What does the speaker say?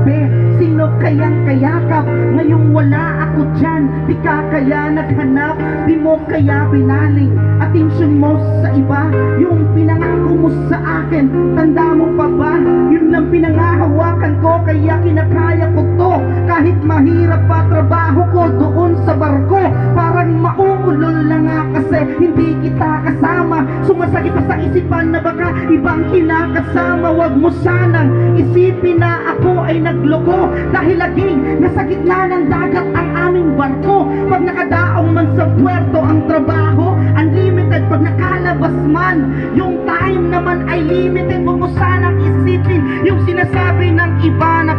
katabi. Sino kayang kayakap? Ngayong wala ako dyan, di ka kaya naghanap, di mo kaya binaling atensyon mo sa iba. Yung pinangako mo sa akin, tanda mo pa ba? Yun ang pinangahawakan ko, kaya kinakaya ko to. Kahit mahirap pa trabaho ko doon sa barko, parang mauulol na nga kasi hindi kita kasama. Sumasakit pa sa isipan na baka ibang kinakasama. Wag mo sanang isipin na ako ay nagloko, dahil laging nasa gitna ng dagat ang aming barko. Pag nakadaong man sa puerto ang trabaho, unlimited. Pag nakalabas man, yung time naman ay limited. Wag mo sanang isipin yung sinasabi ng iba na